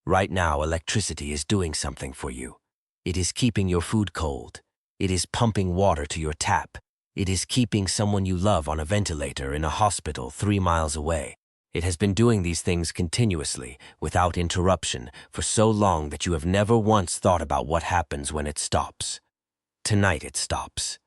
Right now, electricity is doing something for you. It is keeping your food cold. It is pumping water to your tap. It is keeping someone you love on a ventilator in a hospital 3 miles away. It has been doing these things continuously, without interruption, for so long that you have never once thought about what happens when it stops. Tonight it stops.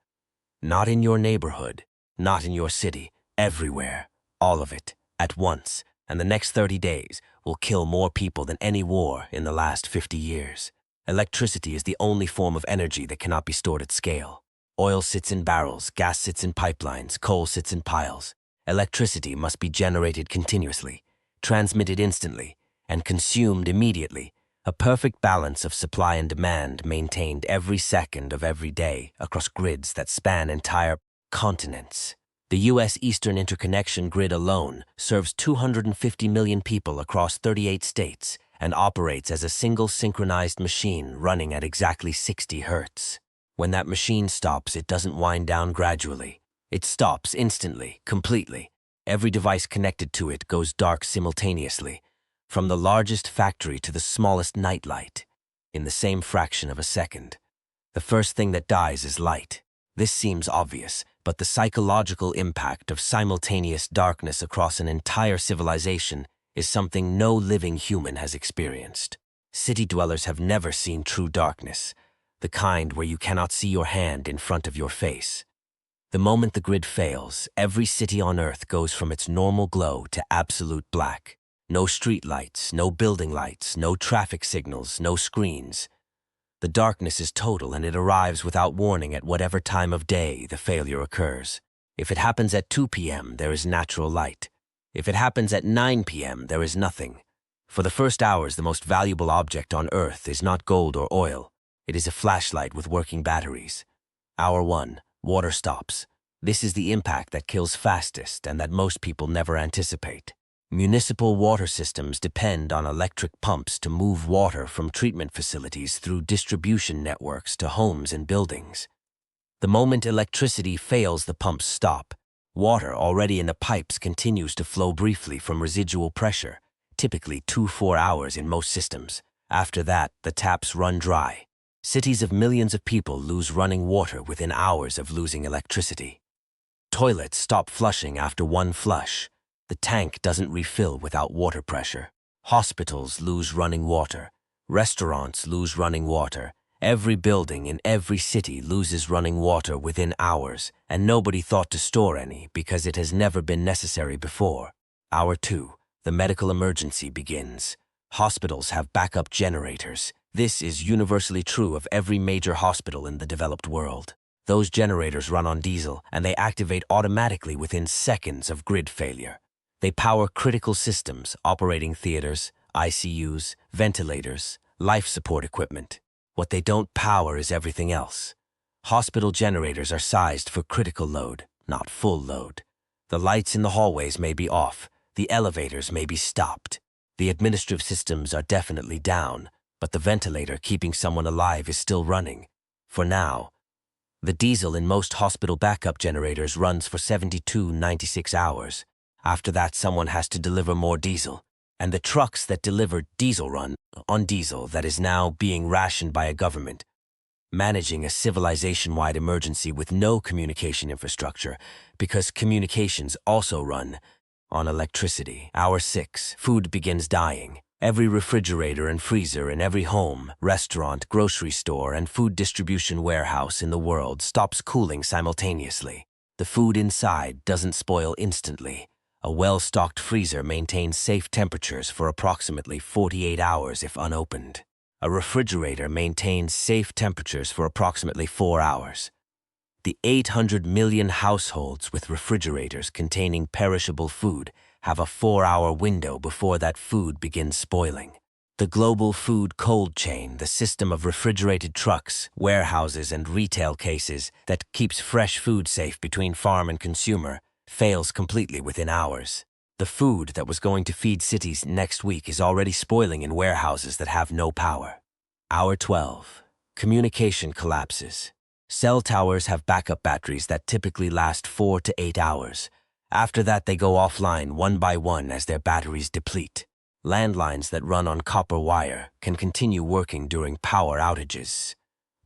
Not in your neighborhood, not in your city, everywhere, all of it, at once, and the next 30 days will kill more people than any war in the last 50 years. Electricity is the only form of energy that cannot be stored at scale. Oil sits in barrels, gas sits in pipelines, coal sits in piles. Electricity must be generated continuously, transmitted instantly, and consumed immediately. A perfect balance of supply and demand maintained every second of every day across grids that span entire continents. The U.S. Eastern Interconnection Grid alone serves 250 million people across 38 states and operates as a single synchronized machine running at exactly 60 hertz. When that machine stops, it doesn't wind down gradually. It stops instantly, completely. Every device connected to it goes dark simultaneously, from the largest factory to the smallest nightlight, in the same fraction of a second. The first thing that dies is light. This seems obvious, but the psychological impact of simultaneous darkness across an entire civilization is something no living human has experienced. City dwellers have never seen true darkness, the kind where you cannot see your hand in front of your face. The moment the grid fails, every city on Earth goes from its normal glow to absolute black. No street lights, no building lights, no traffic signals, no screens. The darkness is total and it arrives without warning at whatever time of day the failure occurs. If it happens at 2 p.m., there is natural light. If it happens at 9 p.m., there is nothing. For the first hours, the most valuable object on Earth is not gold or oil. It is a flashlight with working batteries. Hour 1, water stops. This is the impact that kills fastest and that most people never anticipate. Municipal water systems depend on electric pumps to move water from treatment facilities through distribution networks to homes and buildings. The moment electricity fails, the pumps stop. Water already in the pipes continues to flow briefly from residual pressure, typically 2-4 hours in most systems. After that, the taps run dry. Cities of millions of people lose running water within hours of losing electricity. Toilets stop flushing after 1 flush. The tank doesn't refill without water pressure. Hospitals lose running water. Restaurants lose running water. Every building in every city loses running water within hours, and nobody thought to store any because it has never been necessary before. Hour 2, the medical emergency begins. Hospitals have backup generators. This is universally true of every major hospital in the developed world. Those generators run on diesel, and they activate automatically within seconds of grid failure. They power critical systems, operating theaters, ICUs, ventilators, life support equipment. What they don't power is everything else. Hospital generators are sized for critical load, not full load. The lights in the hallways may be off, the elevators may be stopped. The administrative systems are definitely down, but the ventilator keeping someone alive is still running. For now, the diesel in most hospital backup generators runs for 72-96 hours. After that, someone has to deliver more diesel, and the trucks that deliver diesel run on diesel that is now being rationed by a government. Managing a civilization-wide emergency with no communication infrastructure, because communications also run on electricity. Hour 6, food begins dying. Every refrigerator and freezer in every home, restaurant, grocery store, and food distribution warehouse in the world stops cooling simultaneously. The food inside doesn't spoil instantly. A well-stocked freezer maintains safe temperatures for approximately 48 hours if unopened. A refrigerator maintains safe temperatures for approximately 4 hours. The 800 million households with refrigerators containing perishable food have a 4-hour window before that food begins spoiling. The global food cold chain, the system of refrigerated trucks, warehouses, and retail cases that keeps fresh food safe between farm and consumer, fails completely within hours. The food that was going to feed cities next week is already spoiling in warehouses that have no power. Hour 12. Communication collapses. Cell towers have backup batteries that typically last 4 to 8 hours. After that, they go offline one by one as their batteries deplete. Landlines that run on copper wire can continue working during power outages,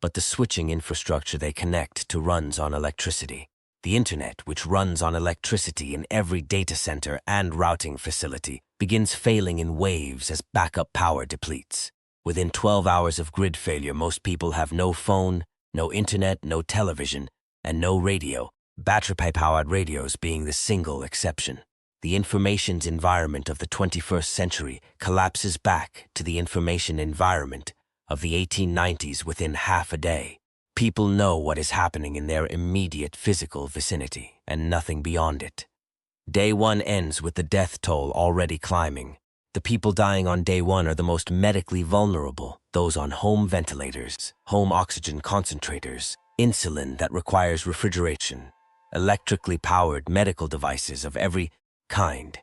but the switching infrastructure they connect to runs on electricity. The internet, which runs on electricity in every data center and routing facility, begins failing in waves as backup power depletes. Within 12 hours of grid failure, most people have no phone, no internet, no television, and no radio, battery-powered radios being the single exception. The information's environment of the 21st century collapses back to the information environment of the 1890s within half a day. People know what is happening in their immediate physical vicinity and nothing beyond it. Day 1 ends with the death toll already climbing. The people dying on day 1 are the most medically vulnerable, those on home ventilators, home oxygen concentrators, insulin that requires refrigeration, electrically powered medical devices of every kind.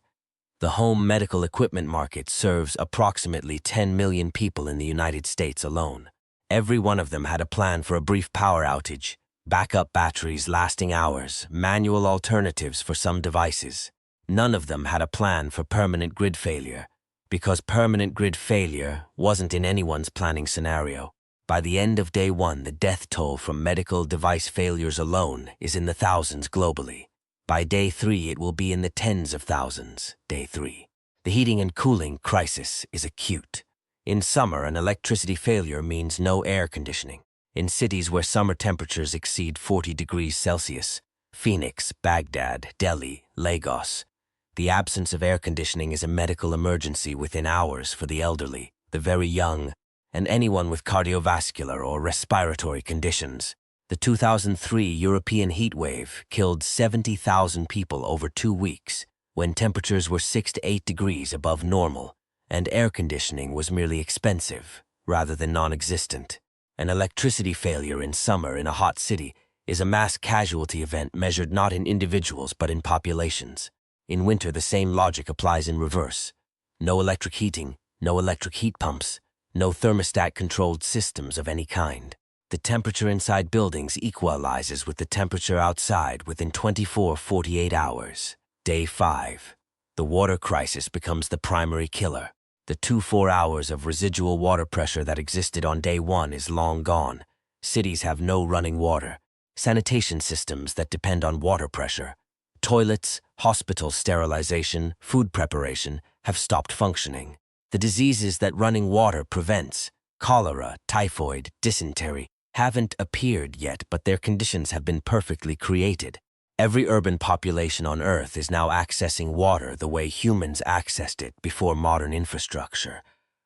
The home medical equipment market serves approximately 10 million people in the United States alone. Every one of them had a plan for a brief power outage, backup batteries lasting hours, manual alternatives for some devices. None of them had a plan for permanent grid failure, because permanent grid failure wasn't in anyone's planning scenario. By the end of day 1, the death toll from medical device failures alone is in the thousands globally. By day 3, it will be in the tens of thousands. Day 3. The heating and cooling crisis is acute. In summer, an electricity failure means no air conditioning. In cities where summer temperatures exceed 40 degrees Celsius, Phoenix, Baghdad, Delhi, Lagos, the absence of air conditioning is a medical emergency within hours for the elderly, the very young, and anyone with cardiovascular or respiratory conditions. The 2003 European heat wave killed 70,000 people over 2 weeks when temperatures were 6 to 8 degrees above normal and air conditioning was merely expensive rather than non-existent. An electricity failure in summer in a hot city is a mass casualty event measured not in individuals but in populations. In winter, the same logic applies in reverse. No electric heating, no electric heat pumps, no thermostat-controlled systems of any kind. The temperature inside buildings equalizes with the temperature outside within 24-48 hours. Day 5. The water crisis becomes the primary killer. The 2-4 hours of residual water pressure that existed on day 1 is long gone. Cities have no running water. Sanitation systems that depend on water pressure, toilets, hospital sterilization, food preparation, have stopped functioning. The diseases that running water prevents, cholera, typhoid, dysentery, haven't appeared yet, but their conditions have been perfectly created. Every urban population on Earth is now accessing water the way humans accessed it before modern infrastructure,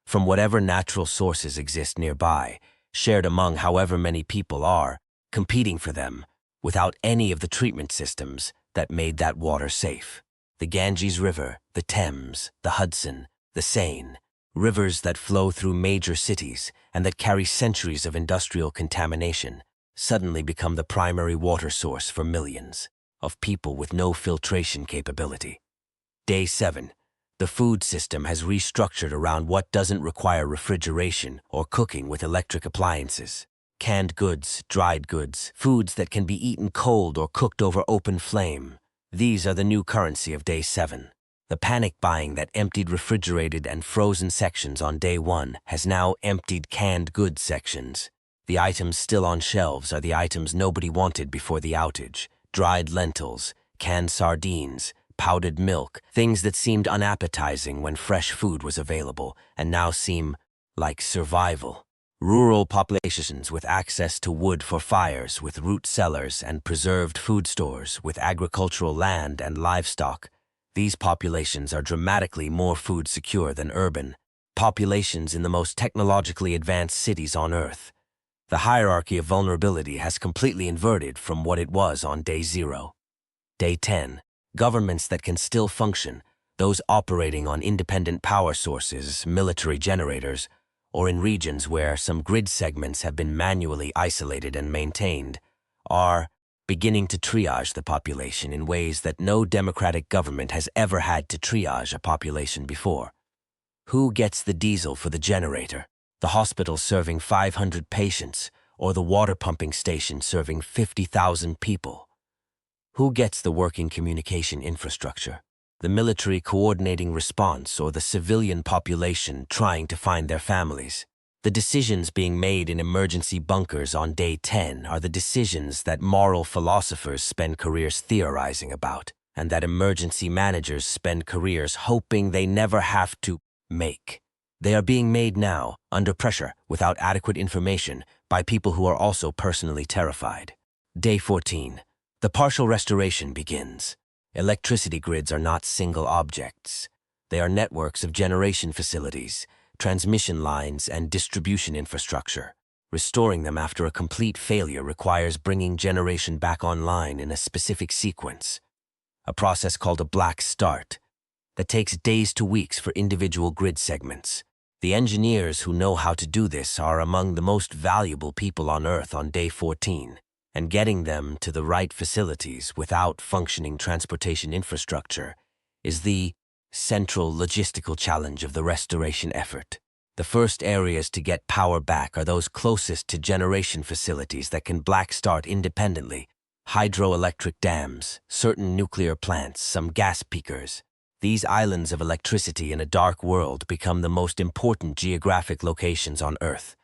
from whatever natural sources exist nearby, shared among however many people are, competing for them, without any of the treatment systems that made that water safe. The Ganges River, the Thames, the Hudson, the Seine, rivers that flow through major cities and that carry centuries of industrial contamination, suddenly become the primary water source for millions of people with no filtration capability. Day 7. The food system has restructured around what doesn't require refrigeration or cooking with electric appliances. Canned goods, dried goods, foods that can be eaten cold or cooked over open flame. These are the new currency of day 7. The panic buying that emptied refrigerated and frozen sections on day 1 has now emptied canned goods sections. The items still on shelves are the items nobody wanted before the outage. Dried lentils, canned sardines, powdered milk, things that seemed unappetizing when fresh food was available and now seem like survival. Rural populations with access to wood for fires, with root cellars and preserved food stores, with agricultural land and livestock. These populations are dramatically more food secure than urban populations in the most technologically advanced cities on Earth. The hierarchy of vulnerability has completely inverted from what it was on day 0. Day 10. Governments that can still function, those operating on independent power sources, military generators, or in regions where some grid segments have been manually isolated and maintained, are beginning to triage the population in ways that no democratic government has ever had to triage a population before. Who gets the diesel for the generator, the hospital serving 500 patients, or the water pumping station serving 50,000 people? Who gets the working communication infrastructure? the military coordinating response, or the civilian population trying to find their families. The decisions being made in emergency bunkers on day 10 are the decisions that moral philosophers spend careers theorizing about, and that emergency managers spend careers hoping they never have to make. They are being made now, under pressure, without adequate information, by people who are also personally terrified. Day 14. The partial restoration begins. Electricity grids are not single objects. They are networks of generation facilities, transmission lines, and distribution infrastructure. Restoring them after a complete failure requires bringing generation back online in a specific sequence, a process called a black start, that takes days to weeks for individual grid segments. The engineers who know how to do this are among the most valuable people on Earth on day 14, and getting them to the right facilities without functioning transportation infrastructure is the central logistical challenge of the restoration effort. The first areas to get power back are those closest to generation facilities that can black start independently: hydroelectric dams, certain nuclear plants, some gas peakers. These islands of electricity in a dark world become the most important geographic locations on Earth.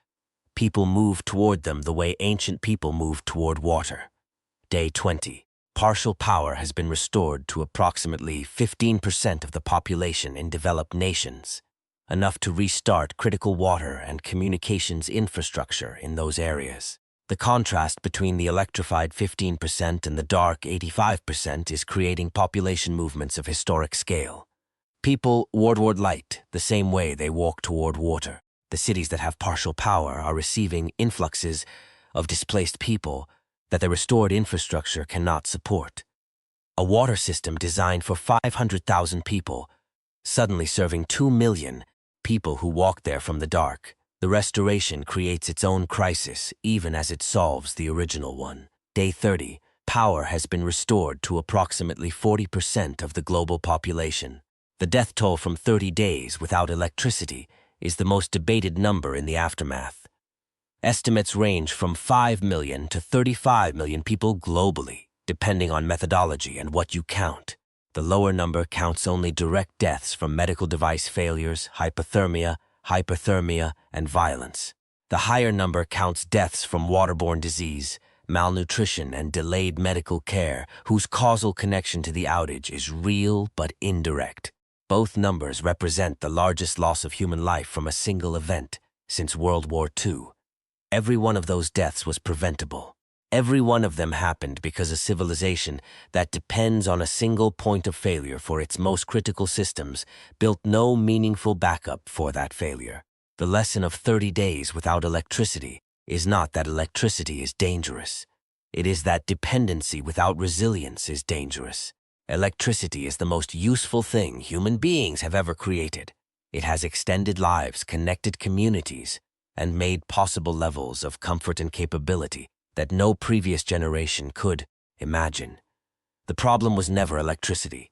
People move toward them the way ancient people moved toward water. Day 20. Partial power has been restored to approximately 15% of the population in developed nations, enough to restart critical water and communications infrastructure in those areas. The contrast between the electrified 15% and the dark 85% is creating population movements of historic scale. People toward light the same way they walk toward water. The cities that have partial power are receiving influxes of displaced people that the restored infrastructure cannot support. A water system designed for 500,000 people, suddenly serving 2 million people who walk there from the dark. The restoration creates its own crisis, even as it solves the original one. Day 30. Power has been restored to approximately 40% of the global population. The death toll from 30 days without electricity is the most debated number in the aftermath. Estimates range from 5 million to 35 million people globally, depending on methodology and what you count. The lower number counts only direct deaths from medical device failures, hypothermia, and violence. The higher number counts deaths from waterborne disease, malnutrition, and delayed medical care, whose causal connection to the outage is real but indirect. Both numbers represent the largest loss of human life from a single event since World War II. Every one of those deaths was preventable. Every one of them happened because a civilization that depends on a single point of failure for its most critical systems built no meaningful backup for that failure. The lesson of 30 days without electricity is not that electricity is dangerous. It is that dependency without resilience is dangerous. Electricity is the most useful thing human beings have ever created. It has extended lives, connected communities, and made possible levels of comfort and capability that no previous generation could imagine. The problem was never electricity.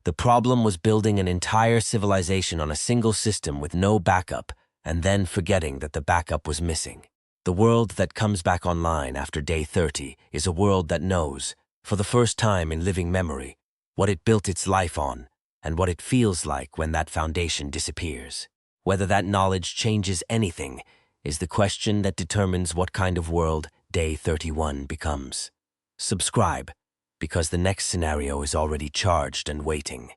The problem was building an entire civilization on a single system with no backup, and then forgetting that the backup was missing. The world that comes back online after day 30 is a world that knows, for the first time in living memory, what it built its life on, and what it feels like when that foundation disappears. Whether that knowledge changes anything is the question that determines what kind of world Day 31 becomes. Subscribe, because the next scenario is already charged and waiting.